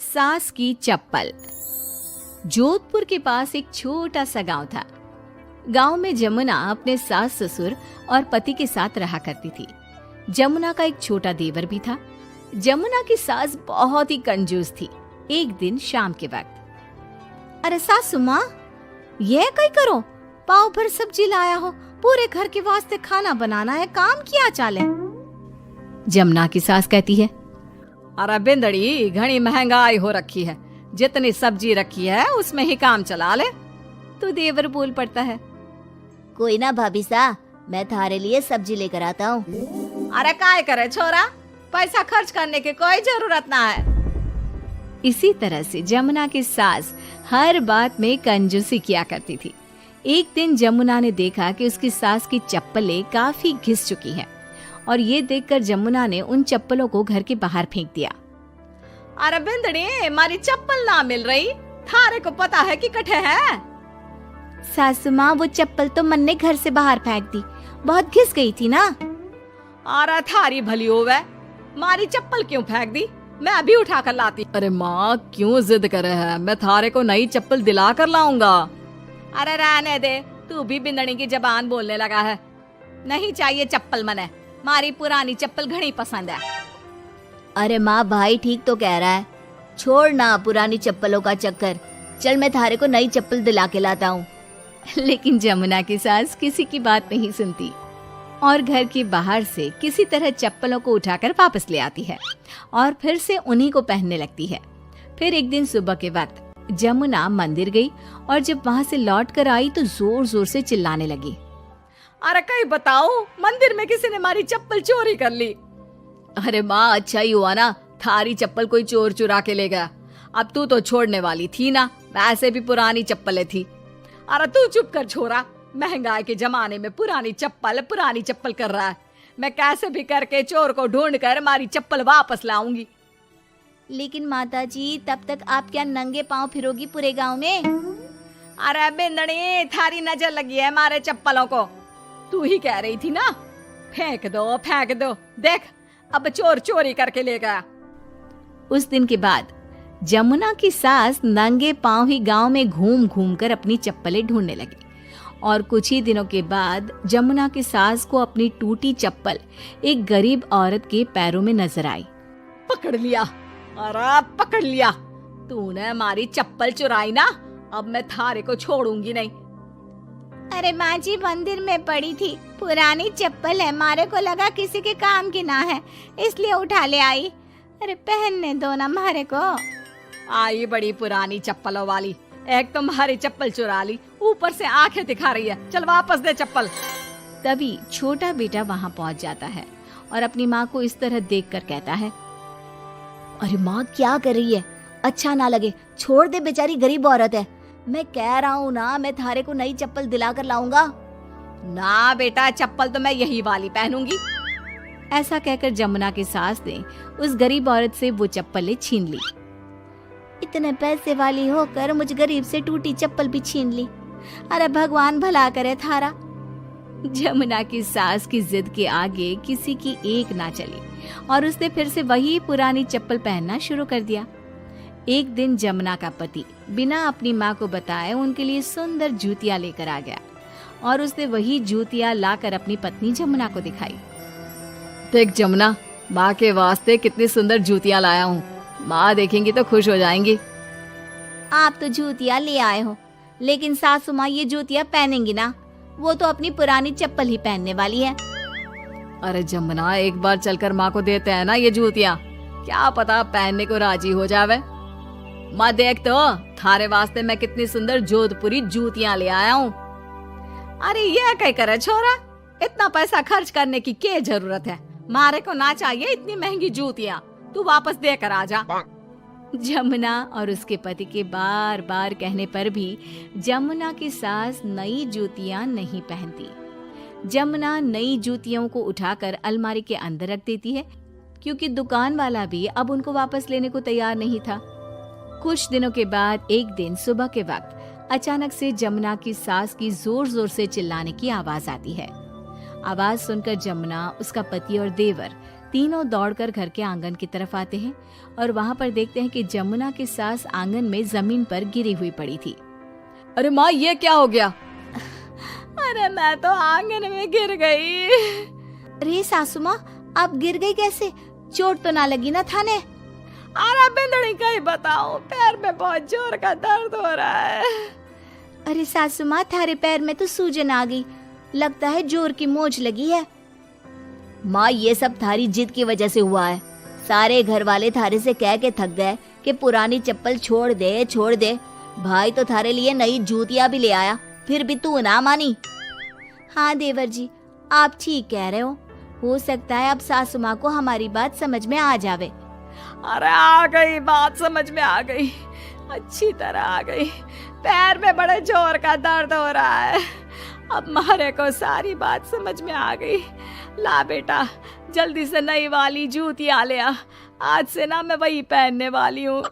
सास की चप्पल। जोधपुर के पास एक छोटा सा गांव था। गांव में जमुना अपने सास ससुर और पति के साथ रहा करती थी। जमुना का एक छोटा देवर भी था। जमुना की सास बहुत ही कंजूस थी। एक दिन शाम के वक्त, अरे सासू माँ, ये कई करो, पाव भर सब्जी लाया हो, पूरे घर के वास्ते खाना बनाना है, काम किया चाले। जमुना की सास कहती है, अरे बिंदड़ी, घनी महंगाई हो रखी है, जितनी सब्जी रखी है उसमें ही काम चला ले। तो देवर बोल पड़ता है, कोई ना भाभी सा, मैं थारे लिए सब्जी लेकर आता हूँ। अरे काय करे छोरा, पैसा खर्च करने की कोई जरूरत ना है। इसी तरह से जमुना की सास हर बात में कंजूसी किया करती थी। एक दिन जमुना ने देखा कि उसकी सास की चप्पलें काफी घिस चुकी हैं और ये देखकर जमुना ने उन चप्पलों को घर के बाहर फेंक दिया। अरे बिंदड़ी, मारी चप्पल ना मिल रही, थारे को पता है कि कठे है। सासू माँ, वो चप्पल तो मन ने घर से बाहर फेंक दी, बहुत घिस गई थी ना। अरे थारी भली होवे, मारी चप्पल क्यों फेंक दी, मैं अभी उठा कर लाती। अरे माँ, क्यों जिद करे है, मैं थारे को नई चप्पल दिला कर लाऊंगा। अरे रहने दे, तू भी बिंदड़ी की जबान बोलने लगा है। नहीं चाहिए चप्पल मने, मारी पुरानी चप्पल घनी पसंद है। अरे माँ, भाई ठीक तो कह रहा है, छोड़ ना पुरानी चप्पलों का चक्कर, चल मैं थारे को नई चप्पल दिला के लाता हूँ। लेकिन जमुना की सास किसी की बात नहीं सुनती और घर के बाहर से किसी तरह चप्पलों को उठाकर वापस ले आती है और फिर से उन्हीं को पहनने लगती है। फिर एक दिन सुबह के वक्त जमुना मंदिर गई और जब वहाँ से लौट कर आई तो जोर जोर से चिल्लाने लगी, अरे कहीं बताओ, मंदिर में किसी ने हमारी चप्पल चोरी कर ली। अरे माँ, अच्छा ही हुआ ना, थारी चप्पल कोई चोर चुरा के ले गया। अब तू तो छोड़ने वाली थी ना, वैसे भी पुरानी चप्पलें थी। अरे तू चुप कर छोरा, महंगाई के जमाने में पुरानी चप्पल कर रहा है। मैं कैसे भी करके चोर को ढूंढ कर हमारी चप्पल वापस लाऊंगी। लेकिन माता जी, तब तक आप क्या नंगे पांव फिरोगी पूरे गांव में? अरे बिंदड़ी, थारी नजर लगी है हमारे चप्पलों को, तू ही कह रही थी ना, फेंक दो, देख अब चोर चोरी करके ले गया। उस दिन के बाद जमुना की सास नंगे पांव ही गांव में घूम घूम कर अपनी चप्पलें ढूंढने लगी और कुछ ही दिनों के बाद जमुना की सास को अपनी टूटी चप्पल एक गरीब औरत के पैरों में नजर आई। पकड़ लिया, अरे पकड़ लिया, तूने हमारी चप्पल चुराई ना, अब मैं थारे को छोड़ूंगी नहीं। अरे माँ जी, मंदिर में पड़ी थी, पुरानी चप्पल है, मारे को लगा किसी के काम की ना है, इसलिए उठा ले आई। अरे पहनने दो ना मारे को। आई बड़ी पुरानी चप्पलों वाली, एक तो हमारी चप्पल चुरा ली, ऊपर से आंखें दिखा रही है, चल वापस दे चप्पल। तभी छोटा बेटा वहाँ पहुँच जाता है और अपनी माँ को इस तरह देखकर कहता है, अरे माँ, क्या कर रही है, अच्छा ना लगे, छोड़ दे, बेचारी गरीब औरत है। मैं कह रहा हूँ ना, मैं थारे को नई चप्पल दिला कर लाऊंगा। ना बेटा, चप्पल तो मैं यही वाली पहनूंगी। ऐसा कहकर जमुना की सास ने उस गरीब औरत से वो चप्पलें छीन ली। इतने पैसे वाली होकर मुझ गरीब से टूटी चप्पल भी छीन ली। अरे भगवान भला करे थारा। जमुना की सास की जिद के आगे किसी की एक ना चली और उसने फिर से वही पुरानी चप्पल पहनना शुरू कर दिया। एक दिन जमुना का पति बिना अपनी माँ को बताए उनके लिए सुंदर जूतियां लेकर आ गया और उसने वही जूतियां लाकर अपनी पत्नी जमुना को दिखाई। देख जमुना, माँ के वास्ते कितनी सुंदर जूतियां लाया हूँ, माँ देखेंगी तो खुश हो जाएंगी। आप तो जूतियां ले आए हो, लेकिन सासू माँ ये जूतियां पहनेंगी ना, वो तो अपनी पुरानी चप्पल ही पहनने वाली है। अरे जमुना, एक बार चलकर माँ को देते हैं ना ये जूतियां, क्या पता पहनने को राजी हो जावे। माँ देख तो, थारे वास्ते मैं कितनी सुंदर जोधपुरी जूतियां ले आया हूँ। अरे ये क्या करे छोरा, इतना पैसा खर्च करने की क्या जरूरत है, मारे को ना चाहिए इतनी महंगी जूतियां, तू वापस देकर आ जा। जमुना और उसके पति के बार बार कहने पर भी जमुना की सास नई जूतियां नहीं पहनती। जमुना नई जूतियों को उठाकर अलमारी के अंदर रख देती है क्योंकि दुकान वाला भी अब उनको वापस लेने को तैयार नहीं था। कुछ दिनों के बाद एक दिन सुबह के वक्त अचानक से जमुना की सास की जोर जोर से चिल्लाने की आवाज आती है। आवाज सुनकर जमुना, उसका पति और देवर तीनों दौड़कर घर के आंगन की तरफ आते हैं और वहां पर देखते हैं कि जमुना की सास आंगन में जमीन पर गिरी हुई पड़ी थी। अरे माँ, ये क्या हो गया? अरे मैं तो आंगन में गिर गई। अरे सासू माँ, आप गिर गई कैसे? चोट तो ना लगी ना थाने? अरे बिंदड़ी कहीं बताओ, पैर में बहुत जोर का दर्द हो रहा है। अरे सासू माँ, थारे पैर में तो सूजन आ गई, लगता है जोर की मोच लगी है। माँ, ये सब थारी जिद की वजह से हुआ है। सारे घर वाले थारे से कह के थक गए कि पुरानी चप्पल छोड़ दे छोड़ दे। भाई तो थारे लिए नई जूतियां भी ले आया, फिर भी तू ना मानी। हाँ देवर जी, आप ठीक कह रहे हो सकता है अब सासू माँ को हमारी बात समझ में आ जावे। अरे आ गई, बात समझ में आ गई, अच्छी तरह आ गई। पैर में बड़े जोर का दर्द हो रहा है। अब मारे को सारी बात समझ में आ गई। ला बेटा, जल्दी से नई वाली जूतियां ले आ, आज से ना मैं वही पहनने वाली हूँ।